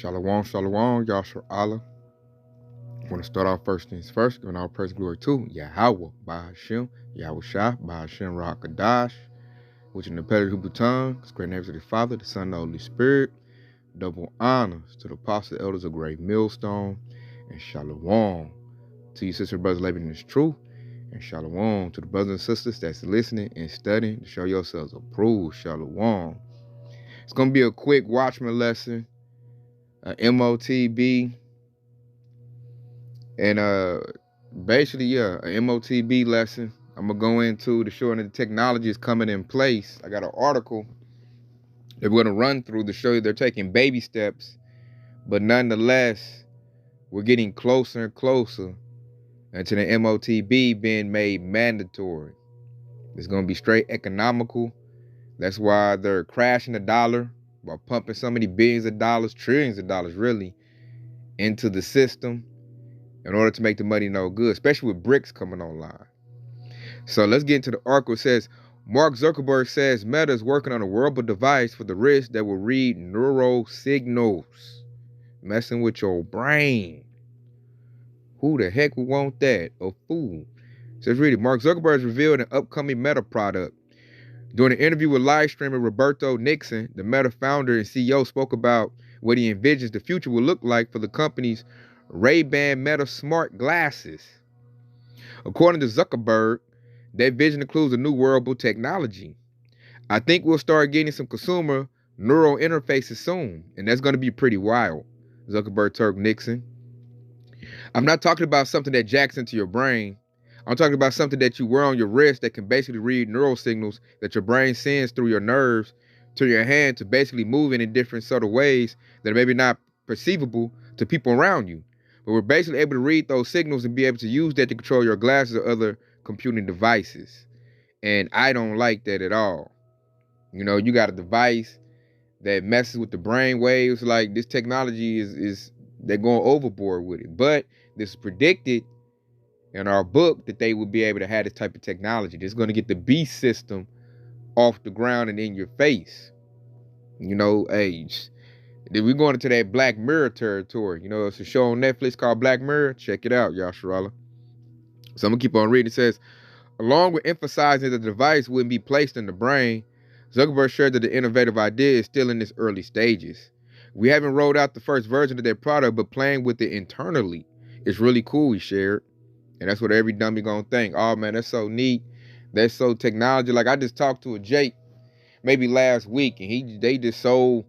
Shalom, shalom, Yashar Allah. I want to start off first things first, giving all praise and glory to Yahweh, by Hashem, Yahweh Shah, by Hashem, Rakadash, which in the Hebrew tongue, is great names of the Father, the Son, and the Holy Spirit. Double honors to the apostles, elders of Great Millstone, and shalom to you, sister and brothers living in this truth, and shalom to the brothers and sisters that's listening and studying to show yourselves approved. Shalom. It's going to be a quick Watchman lesson, MOTB, and basically, a MOTB lesson. I'm going to go into the showing that the technology is coming in place. I got an article that we're going to run through to show you they're taking baby steps, but nonetheless, we're getting closer and closer to the MOTB being made mandatory. It's going to be straight economical. That's why they're crashing the dollar by pumping so many billions of dollars, trillions of dollars really, into the system in order to make the money no good, especially with BRICS coming online. So let's get into the article. It says, Mark Zuckerberg says Meta is working on a wearable device for the wrist that will read neural signals, messing with your brain. Who the heck would want that? A fool. It says, read it. Mark Zuckerberg has revealed an upcoming Meta product. During an interview with live streamer Roberto Nixon, the Meta founder and CEO spoke about what he envisions the future will look like for the company's Ray-Ban Meta smart glasses. According to Zuckerberg, that vision includes a new wearable technology. I think we'll start getting some consumer neural interfaces soon, and that's going to be pretty wild, Zuckerberg told Nixon. I'm not talking about something that jacks into your brain. I'm talking about something that you wear on your wrist that can basically read neural signals that your brain sends through your nerves to your hand to basically move in different sort of ways that are maybe not perceivable to people around you. But we're basically able to read those signals and be able to use that to control your glasses or other computing devices. And I don't like that at all. You know, you got a device that messes with the brain waves. Like, this technology is they're going overboard with it. But this is predicted in our book that they would be able to have this type of technology. This is going to get the beast system off the ground and in your face. You know, hey, we're going into that Black Mirror territory. You know, it's a show on Netflix called Black Mirror. Check it out, Yasharallah. So I'm going to keep on reading. It says, along with emphasizing that the device wouldn't be placed in the brain, Zuckerberg shared that the innovative idea is still in its early stages. We haven't rolled out the first version of their product, but playing with it internally is really cool, he shared. And that's what every dummy gonna think. Oh man, that's so neat. That's so technology. Like, I just talked to a Jake maybe last week, and they just so,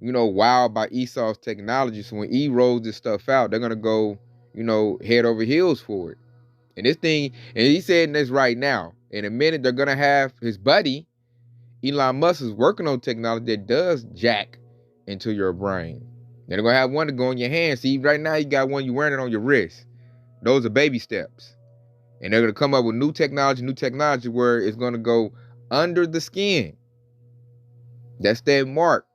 you know, wowed by Esau's technology. So when E rolls this stuff out, they're gonna go, you know, head over heels for it. And this thing, and he's saying this right now. In a minute, they're gonna have his buddy, Elon Musk, is working on technology that does jack into your brain. They're gonna have one to go in your hand. See, right now you got one, you're wearing it on your wrist. Those are baby steps. And they're going to come up with new technology where it's going to go under the skin. That's that mark,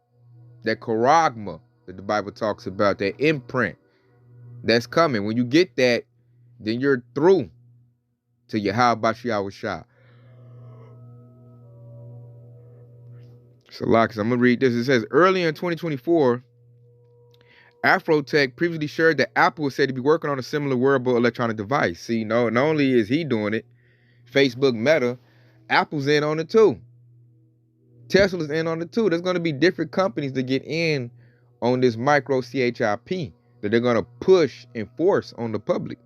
that charagma that the Bible talks about, that imprint that's coming. When you get that, then you're through to Yahweh Shah. So, I'm going to read this. It says, early in 2024, Afrotech previously shared that Apple was said to be working on a similar wearable electronic device. See, not only is he doing it, Facebook, Meta, Apple's in on it too. Tesla's in on it too. There's going to be different companies that get in on this micro CHIP that they're going to push and force on the public.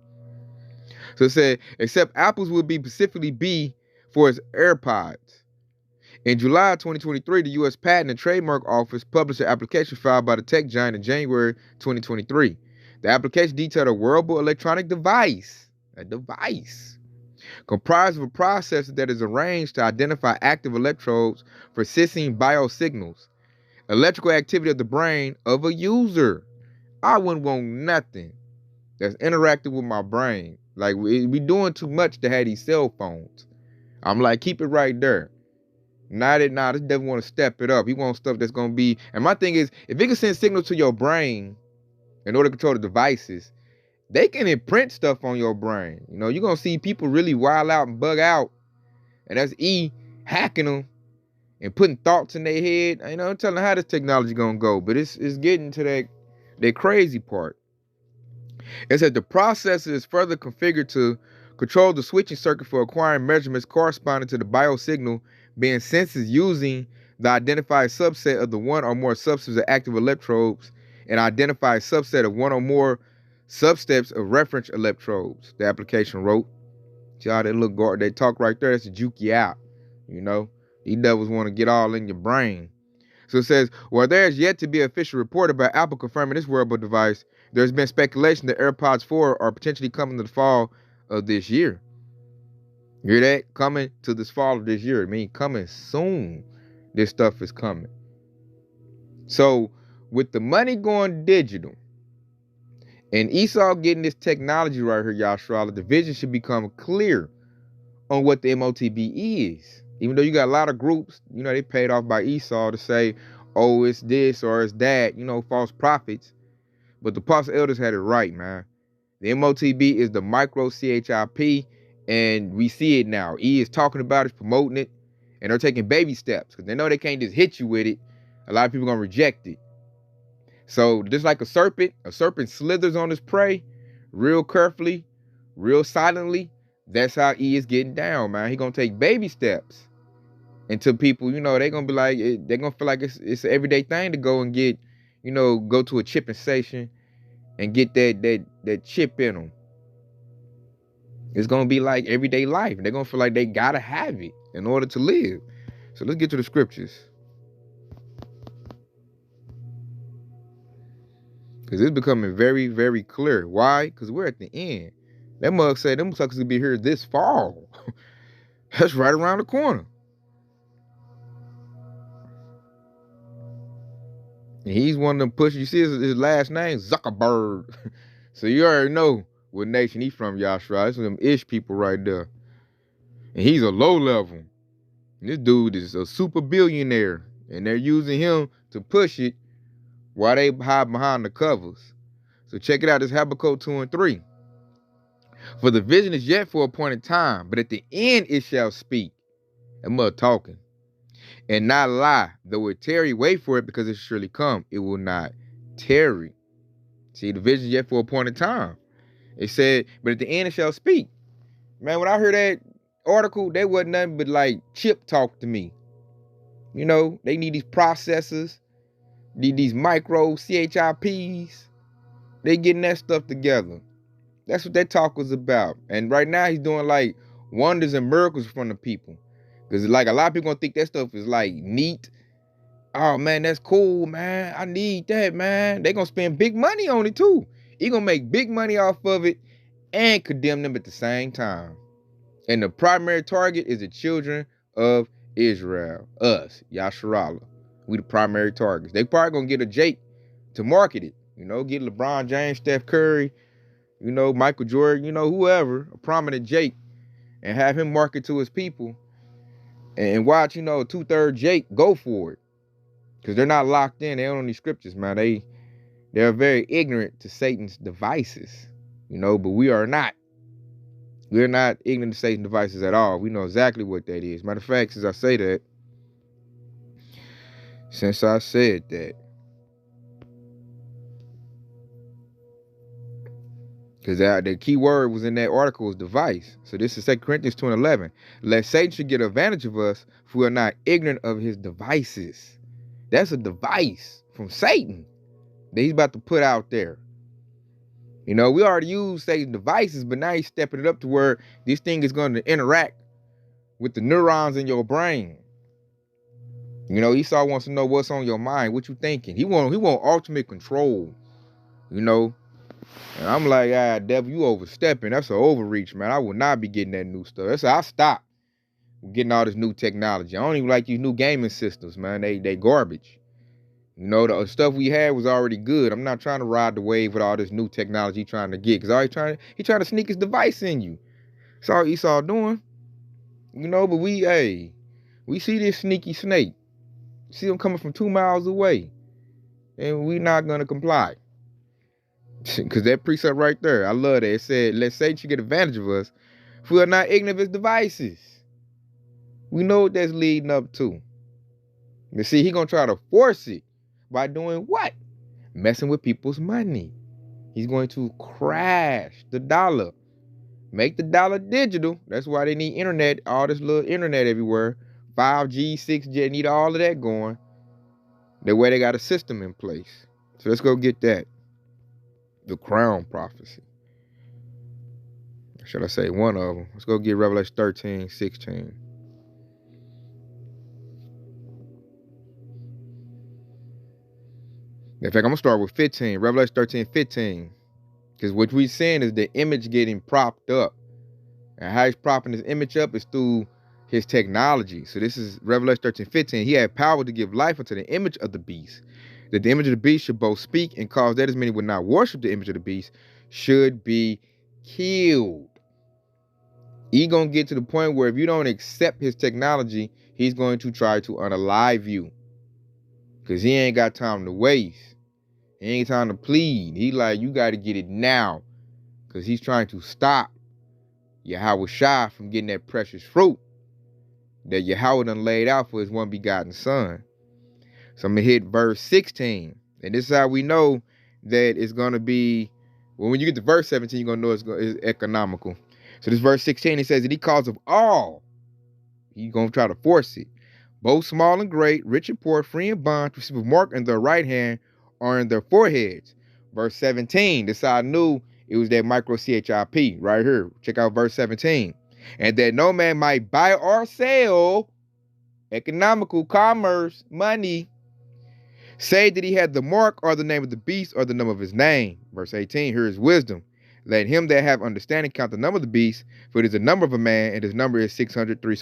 So it said, except Apple's will be specifically be for its AirPods. In July 2023, the U.S. Patent and Trademark Office published an application filed by the tech giant in January 2023. The application detailed a wearable electronic device, comprised of a processor that is arranged to identify active electrodes for sensing biosignals, electrical activity of the brain of a user. I wouldn't want nothing that's interactive with my brain. Like, we doing too much to have these cell phones. I'm like, keep it right there. This devil want to step it up. He wants stuff that's going to be... And my thing is, if it can send signals to your brain in order to control the devices, they can imprint stuff on your brain. You know, you're going to see people really wild out and bug out. And that's E hacking them and putting thoughts in their head. You know, I'm telling how this technology going to go. But it's getting to that The crazy part is that the processor is further configured to control the switching circuit for acquiring measurements corresponding to the biosignal being senses using the identified subset of the one or more subsets of active electrodes and identified subset of one or more substeps of reference electrodes, the application wrote. See how they look guard, they talk right there, that's to juke you out. You know, these devils want to get all in your brain. So it says, while there is yet to be an official report about Apple confirming this wearable device, there's been speculation that AirPods 4 are potentially coming to the fall of this year. You hear that? Coming to this fall of this year. I mean, coming soon. This stuff is coming. So, with the money going digital, and Esau getting this technology right here, Yashara, the vision should become clear on what the MOTB is. Even though you got a lot of groups, you know, they paid off by Esau to say, oh, it's this or it's that, you know, false prophets. But the Apostle Elders had it right, man. The MOTB is the micro CHIP, and we see it now. E is talking about it, promoting it, and they're taking baby steps because they know they can't just hit you with it. A lot of people are going to reject it. So just like a serpent slithers on his prey real carefully, real silently. That's how E is getting down, man. He gonna take baby steps until people, you know, they're gonna be like, they're gonna feel like it's an everyday thing to go and get, you know, go to a chipping station and get that chip in them. It's gonna be like everyday life. They're gonna feel like they gotta have it in order to live. So let's get to the scriptures. Because it's becoming very, very clear. Why? Because we're at the end. That mug said them suckers will be here this fall. That's right around the corner. And he's one of them pushers. You see his last name? Zuckerberg. So you already know what nation he's from, Yashra. It's them Ish people right there. And he's a low level. And this dude is a super billionaire. And they're using him to push it while they hide behind the covers. So check it out. This Habakkuk 2 and 3. For the vision is yet for a appointed time, but at the end it shall speak. That mother talking. And not lie. Though it tarry, wait for it, because it shall surely come. It will not tarry. See, the vision is yet for a appointed time. It said, but at the end it shall speak. Man, when I heard that article, they wasn't nothing but like chip talk to me. You know, they need these processors, these micro CHIPs. They getting that stuff together. That's what that talk was about. And right now he's doing like wonders and miracles from the people. Because like a lot of people gonna think that stuff is like neat. Oh man, that's cool, man. I need that, man. They gonna spend big money on it too. He gonna make big money off of it and condemn them at the same time. And the primary target is the children of Israel. Us, Yasharallah. We the primary targets. They probably gonna get a Jake to market it. You know, get LeBron James, Steph Curry, you know, Michael Jordan, you know, whoever, a prominent Jake, and have him market to his people and watch, you know, a 2/3 Jake go for it. Because they're not locked in. They don't know these scriptures, man. They're very ignorant to Satan's devices, you know, but we are not. We're not ignorant to Satan's devices at all. We know exactly what that is. Matter of fact, since I said that, because the key word was in that article was device. So this is 2 Corinthians 2:11. Lest Satan should get advantage of us, if we are not ignorant of his devices. That's a device from Satan that he's about to put out there. You know, we already use Satan's devices, but now he's stepping it up to where this thing is going to interact with the neurons in your brain. You know, Esau wants to know what's on your mind, what you thinking. He want ultimate control, you know. And I'm like, devil, you overstepping. That's an overreach, man. I will not be getting that new stuff. That's how I stopped getting all this new technology. I don't even like these new gaming systems, man. They garbage. You know, the stuff we had was already good. I'm not trying to ride the wave with all this new technology he's trying to get. Because he trying to sneak his device in you. That's all Esau doing. You know, but we see this sneaky snake. See him coming from 2 miles away. And we not going to comply. Because that precept right there, I love that. It said, let Satan should get advantage of us if we are not ignorant of his devices. We know what that's leading up to. But see, he going to try to force it by doing what? messing with people's money. He's going to crash the dollar. Make the dollar digital. That's why they need internet, all this little internet everywhere. 5G, 6G, they need all of that going. That way they got a system in place. So let's go get that. The crown prophecy. Should I say one of them? Let's go get Revelation 13, 16. In fact, I'm going to start with 15. Revelation 13, 15. Because what we're seeing is the image getting propped up. And how he's propping his image up is through his technology. So this is Revelation 13, 15. He had power to give life unto the image of the beast. That the image of the beast should both speak and cause that as many would not worship the image of the beast should be killed. He's going to get to the point where if you don't accept his technology, he's going to try to unalive you. Because he ain't got time to waste. He ain't time to plead. He like, you got to get it now. Because he's trying to stop Yahweh Shai from getting that precious fruit that Yahweh done laid out for his one begotten son. So I'm going to hit verse 16. And this is how we know that it's going to be, well, when you get to verse 17, you're going to know it's economical. So this verse 16, it says that he calls of all. He's going to try to force it. Both small and great, rich and poor, free and bond, to receive a mark in their right hand or in their foreheads. Verse 17, this I knew it was that micro CHIP right here. Check out verse 17. And that no man might buy or sell, economical, commerce, money, say that he had the mark or the name of the beast or the number of his name. Verse 18, here is wisdom. Let him that have understanding count the number of the beast, for it is the number of a man, and his number is 603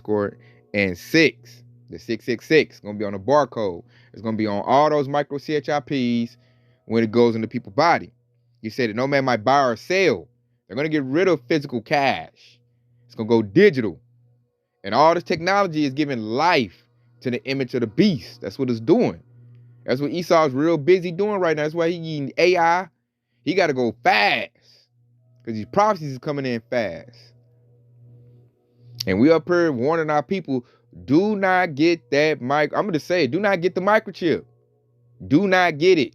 and 6. The 666 is going to be on the barcode. It's going to be on all those micro CHIPs when it goes into people's body. He said that no man might buy or sell. They're going to get rid of physical cash. It's going to go digital. And all this technology is giving life to the image of the beast. That's what it's doing. That's what Esau's real busy doing right now. That's why he's using AI. He got to go fast. Because these prophecies is coming in fast. And we up here warning our people, do not get that I'm going to say it, do not get the microchip. Do not get it.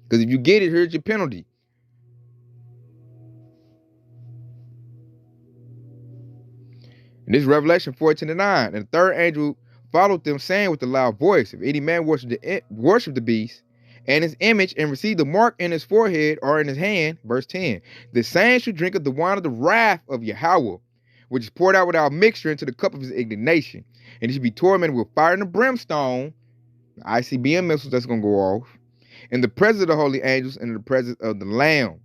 Because if you get it, here's your penalty. And this is Revelation 14:9. And the third angel followed them, saying with a loud voice, if any man worship the beast and his image, and receive the mark in his forehead or in his hand, verse 10, the same should drink of the wine of the wrath of Yahweh, which is poured out without mixture into the cup of his indignation. And he should be tormented with fire and the brimstone, the ICBM missiles that's going to go off, in the presence of the holy angels and in the presence of the Lamb.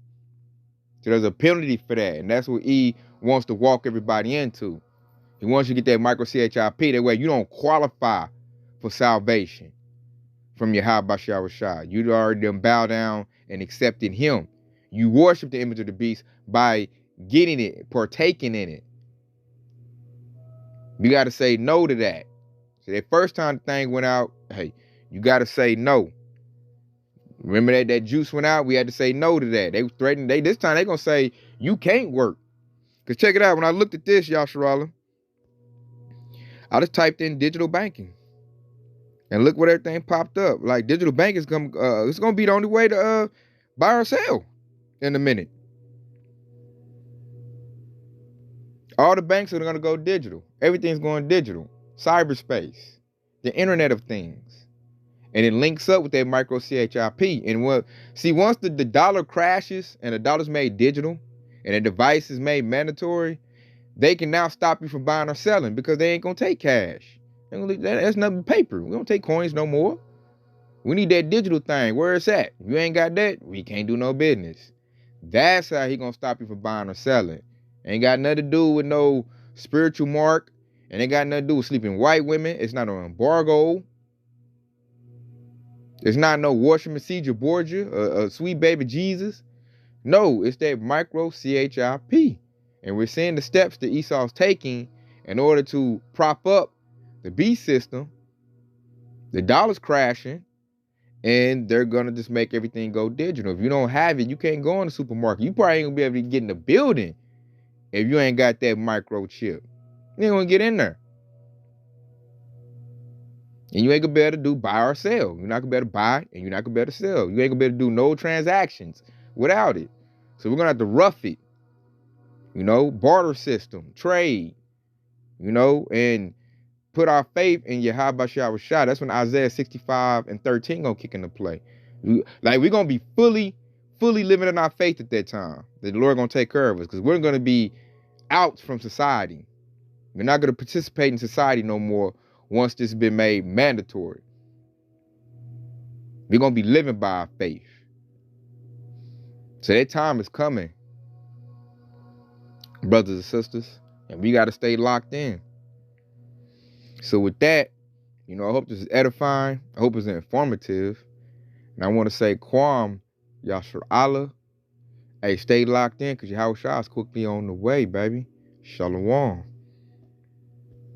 So there's a penalty for that. And that's what he wants to walk everybody into. He wants you to get that micro CHIP. That way you don't qualify for salvation from Yahweh Shai. You already done bow down and accepted him. You worship the image of the beast by getting it, partaking in it. You got to say no to that. So that first time the thing went out, hey, you got to say no. Remember that juice went out? We had to say no to that. They threatened. This time they going to say, you can't work. Because check it out. When I looked at this, Yasharala, I just typed in digital banking. And look what everything popped up. Like digital banking is it's going to be the only way to buy or sell in a minute. All the banks are going to go digital. Everything's going digital. Cyberspace. The Internet of Things. And it links up with that micro CHIP. And once the dollar crashes and the dollar's made digital and the device is made mandatory, they can now stop you from buying or selling because they ain't going to take cash. That's nothing but paper. We don't take coins no more. We need that digital thing. Where it's at. If you ain't got that, we can't do no business. That's how he going to stop you from buying or selling. Ain't got nothing to do with no spiritual mark. And ain't got nothing to do with sleeping white women. It's not an embargo. It's not no Washington Caesar Borgia, a sweet baby Jesus. No, it's that micro CHIP. And we're seeing the steps that Esau's taking in order to prop up the beast system. The dollar's crashing. And they're going to just make everything go digital. If you don't have it, you can't go in the supermarket. You probably ain't going to be able to get in the building if you ain't got that microchip. You ain't going to get in there. And you ain't gonna be able to do buy or sell. You're not gonna be able to buy and you're not gonna be able to sell. You ain't gonna be able to do no transactions without it. So we're gonna have to rough it, barter system, trade, and put our faith in Yahweh Shah. That's when Isaiah 65:13 gonna kick into play. We're gonna be fully living in our faith at that time. That the Lord gonna take care of us, because we're gonna be out from society. We're not gonna participate in society no more once this has been made mandatory. We're gonna be living by our faith. So that time is coming, brothers and sisters, and we gotta stay locked in. So with that, I hope this is edifying. I hope it's informative. And I want to say, Kwam, Yashar Allah. Hey, stay locked in, because Yahweh Shah is quickly on the way, baby. Shalom.